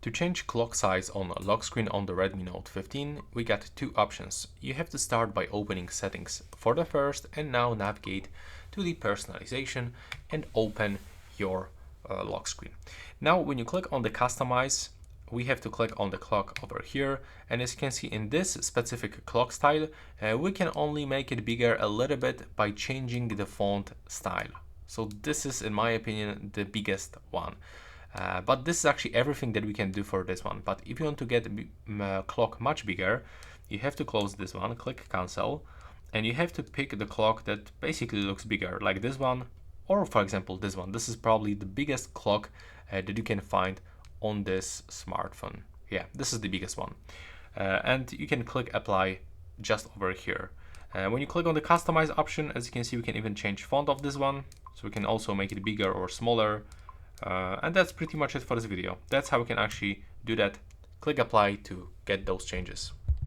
To change clock size on a lock screen on the Redmi Note 15, we got two options. You have to start by opening settings for the first and now navigate to the personalization and open your lock screen. Now when you click on the customize, we have to click on the clock over here, and as you can see in this specific clock style, we can only make it bigger a little bit by changing the font style. So this is, in my opinion, the biggest one. But this is actually everything that we can do for this one. But if you want to get the clock much bigger, you have to close this one, click cancel, and you have to pick the clock that basically looks bigger, like this one, or for example this one. This is probably the biggest clock that you can find on this smartphone. Yeah, this is the biggest one. And you can click apply just over here. When you click on the customize option, as you can see, we can even change font of this one. So we can also make it bigger or smaller. And that's pretty much it for this video. That's how we can actually do that. Click apply to get those changes.